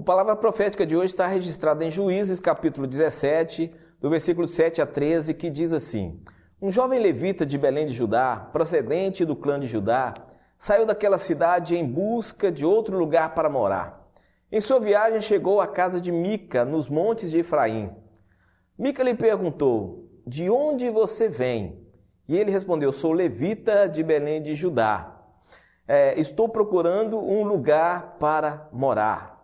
A palavra profética de hoje está registrada em Juízes, capítulo 17, do versículo 7 a 13, que diz assim: Um jovem levita de Belém de Judá, procedente do clã de Judá, saiu daquela cidade em busca de outro lugar para morar. Em sua viagem chegou à casa de Mica, nos montes de Efraim. Mica lhe perguntou: De onde você vem? E ele respondeu: Sou levita de Belém de Judá. Estou procurando um lugar para morar.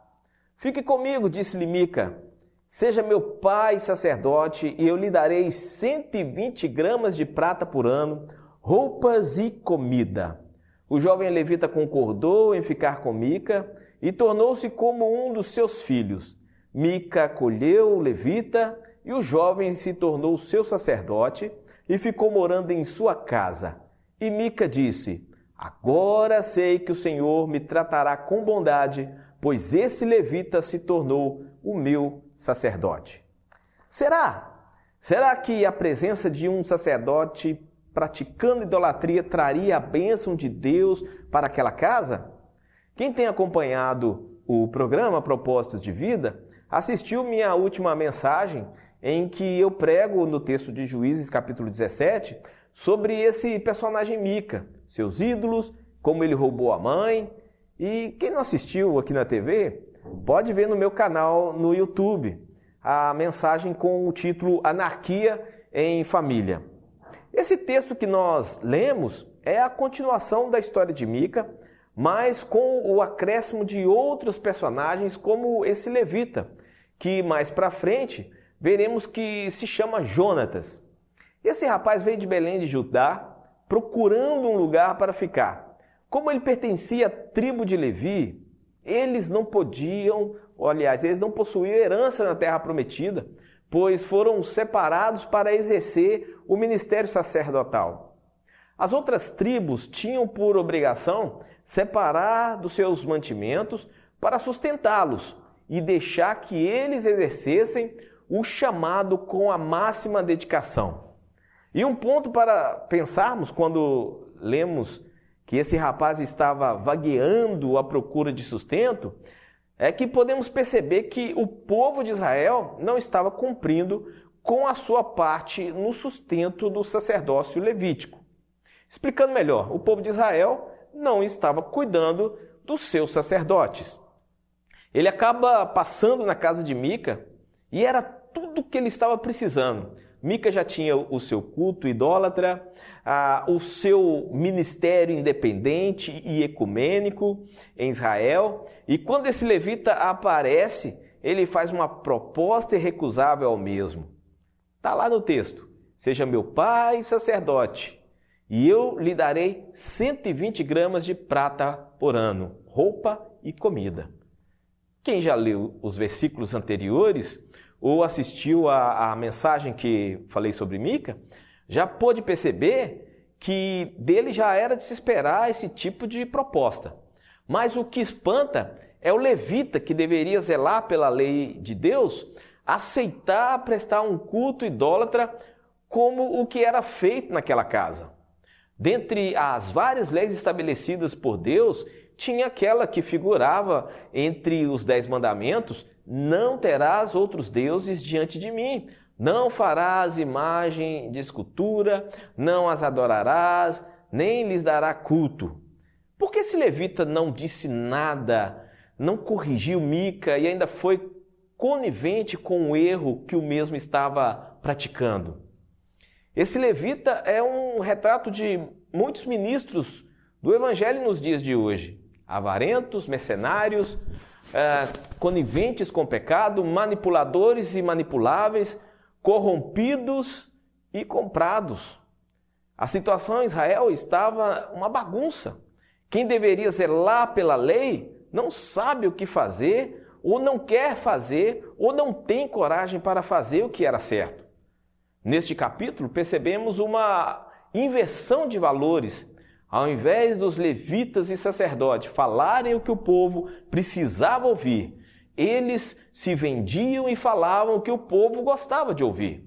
Fique comigo, disse-lhe Mica. Seja meu pai sacerdote e eu lhe darei 120 gramas de prata por ano, roupas e comida. O jovem levita concordou em ficar com Mica e tornou-se como um dos seus filhos. Mica acolheu o levita e o jovem se tornou seu sacerdote e ficou morando em sua casa. E Mica disse: Agora sei que o Senhor me tratará com bondade, pois esse levita se tornou o meu sacerdote. Será que a presença de um sacerdote praticando idolatria traria a bênção de Deus para aquela casa? Quem tem acompanhado o programa Propósitos de Vida, assistiu minha última mensagem em que eu prego no texto de Juízes, capítulo 17, sobre esse personagem Mica, seus ídolos, como ele roubou a mãe. E quem não assistiu aqui na TV, pode ver no meu canal no YouTube a mensagem com o título Anarquia em Família. Esse texto que nós lemos é a continuação da história de Mica, mas com o acréscimo de outros personagens como esse levita, que mais para frente veremos que se chama Jonatas. Esse rapaz veio de Belém de Judá procurando um lugar para ficar. Como ele pertencia à tribo de Levi, eles não possuíam herança na terra prometida, pois foram separados para exercer o ministério sacerdotal. As outras tribos tinham por obrigação separar dos seus mantimentos para sustentá-los e deixar que eles exercessem o chamado com a máxima dedicação. E um ponto para pensarmos quando lemos que esse rapaz estava vagueando à procura de sustento, é que podemos perceber que o povo de Israel não estava cumprindo com a sua parte no sustento do sacerdócio levítico. Explicando melhor, o povo de Israel não estava cuidando dos seus sacerdotes. Ele acaba passando na casa de Mica e era tudo o que ele estava precisando. Mica já tinha o seu culto idólatra, o seu ministério independente e ecumênico em Israel. E quando esse levita aparece, ele faz uma proposta irrecusável ao mesmo. Está lá no texto: Seja meu pai sacerdote, e eu lhe darei 120 gramas de prata por ano, roupa e comida. Quem já leu os versículos anteriores ou assistiu a mensagem que falei sobre Mica, já pôde perceber que dele já era de se esperar esse tipo de proposta. Mas o que espanta é o levita, que deveria zelar pela lei de Deus, aceitar prestar um culto idólatra como o que era feito naquela casa. Dentre as várias leis estabelecidas por Deus, tinha aquela que figurava entre os 10 mandamentos: Não terás outros deuses diante de mim, não farás imagem de escultura, não as adorarás, nem lhes dará culto. Por que esse levita não disse nada, não corrigiu Mica e ainda foi conivente com o erro que o mesmo estava praticando? Esse levita é um retrato de muitos ministros do Evangelho nos dias de hoje: avarentos, mercenários, coniventes com o pecado, manipuladores e manipuláveis, corrompidos e comprados. A situação em Israel estava uma bagunça. Quem deveria zelar pela lei não sabe o que fazer, ou não quer fazer, ou não tem coragem para fazer o que era certo. Neste capítulo percebemos uma inversão de valores. Ao invés dos levitas e sacerdotes falarem o que o povo precisava ouvir, eles se vendiam e falavam o que o povo gostava de ouvir.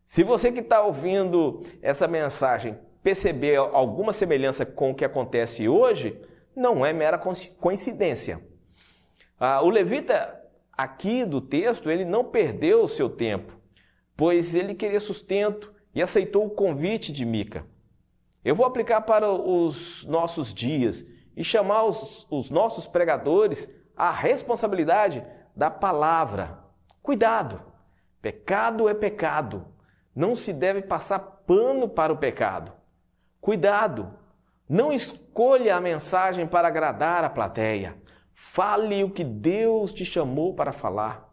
Se você que está ouvindo essa mensagem perceber alguma semelhança com o que acontece hoje, não é mera coincidência. O levita aqui do texto, ele não perdeu o seu tempo, pois ele queria sustento e aceitou o convite de Mica. Eu vou aplicar para os nossos dias e chamar os nossos pregadores à responsabilidade da palavra. Cuidado! Pecado é pecado. Não se deve passar pano para o pecado. Cuidado! Não escolha a mensagem para agradar a plateia. Fale o que Deus te chamou para falar.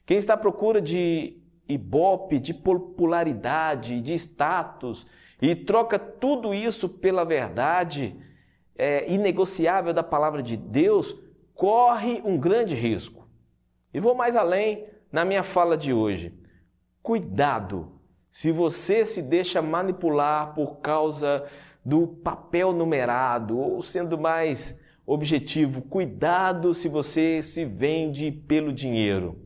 Quem está à procura de ibope, de popularidade, de status e troca tudo isso pela verdade inegociável da palavra de Deus, corre um grande risco. E vou mais além na minha fala de hoje. Cuidado se você se deixa manipular por causa do papel numerado, ou sendo mais objetivo, cuidado se você se vende pelo dinheiro.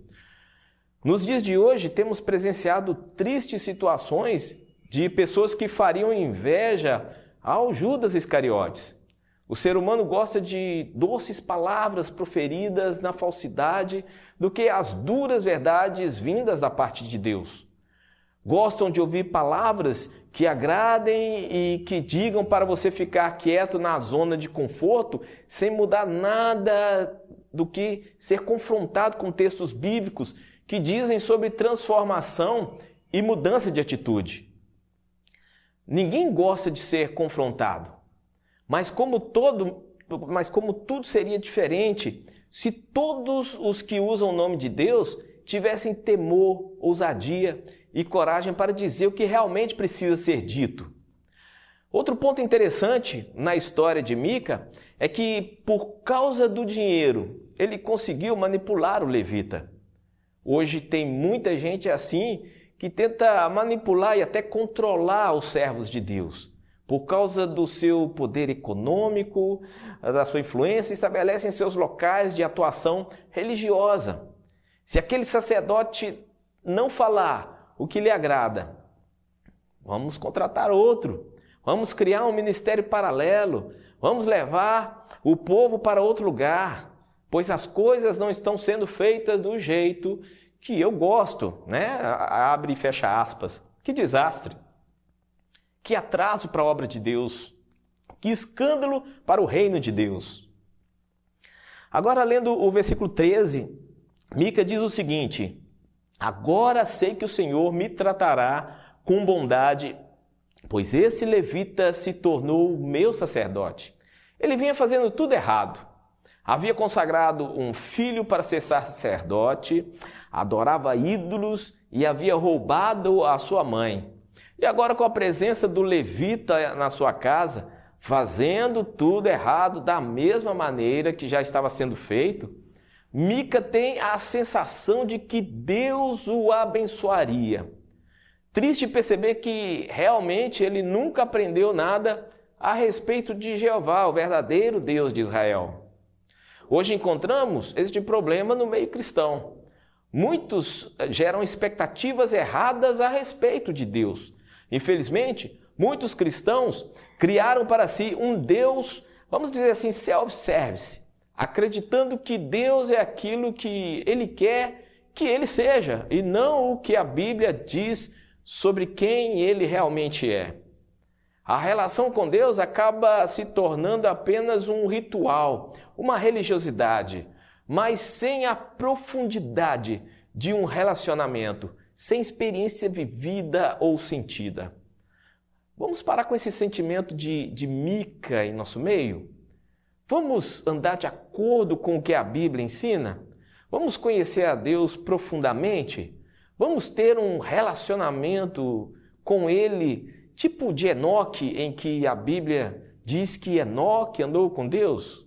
Nos dias de hoje, temos presenciado tristes situações de pessoas que fariam inveja ao Judas Iscariotes. O ser humano gosta de doces palavras proferidas na falsidade do que as duras verdades vindas da parte de Deus. Gostam de ouvir palavras que agradem e que digam para você ficar quieto na zona de conforto, sem mudar nada do que ser confrontado com textos bíblicos que dizem sobre transformação e mudança de atitude. Ninguém gosta de ser confrontado, mas como tudo seria diferente se todos os que usam o nome de Deus tivessem temor, ousadia e coragem para dizer o que realmente precisa ser dito. Outro ponto interessante na história de Mica é que, por causa do dinheiro, ele conseguiu manipular o levita. Hoje tem muita gente assim que tenta manipular e até controlar os servos de Deus. Por causa do seu poder econômico, da sua influência, estabelecem seus locais de atuação religiosa. Se aquele sacerdote não falar o que lhe agrada, vamos contratar outro, vamos criar um ministério paralelo, vamos levar o povo para outro lugar, pois as coisas não estão sendo feitas do jeito que eu gosto, né? Abre e fecha aspas. Que desastre! Que atraso para a obra de Deus! Que escândalo para o reino de Deus! Agora, lendo o versículo 13, Mica diz o seguinte: agora sei que o Senhor me tratará com bondade, pois esse levita se tornou meu sacerdote. Ele vinha fazendo tudo errado. Havia consagrado um filho para ser sacerdote, adorava ídolos e havia roubado a sua mãe. E agora, com a presença do levita na sua casa, fazendo tudo errado da mesma maneira que já estava sendo feito, Mica tem a sensação de que Deus o abençoaria. Triste perceber que realmente ele nunca aprendeu nada a respeito de Jeová, o verdadeiro Deus de Israel. Hoje encontramos este problema no meio cristão. Muitos geram expectativas erradas a respeito de Deus. Infelizmente, muitos cristãos criaram para si um Deus, vamos dizer assim, self-service, acreditando que Deus é aquilo que Ele quer que Ele seja, e não o que a Bíblia diz sobre quem Ele realmente é. A relação com Deus acaba se tornando apenas um ritual, uma religiosidade, mas sem a profundidade de um relacionamento, sem experiência vivida ou sentida. Vamos parar com esse sentimento de Mica em nosso meio? Vamos andar de acordo com o que a Bíblia ensina? Vamos conhecer a Deus profundamente? Vamos ter um relacionamento com Ele, tipo de Enoque, em que a Bíblia diz que Enoque andou com Deus?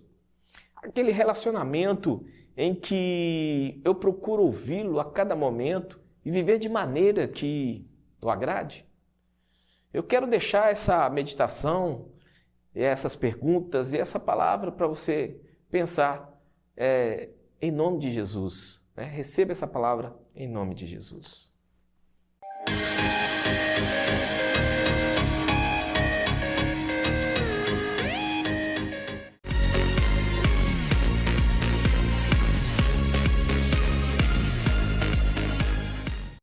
Aquele relacionamento em que eu procuro ouvi-lo a cada momento e viver de maneira que o agrade? Eu quero deixar essa meditação, essas perguntas e essa palavra para você pensar em nome de Jesus. Receba essa palavra em nome de Jesus.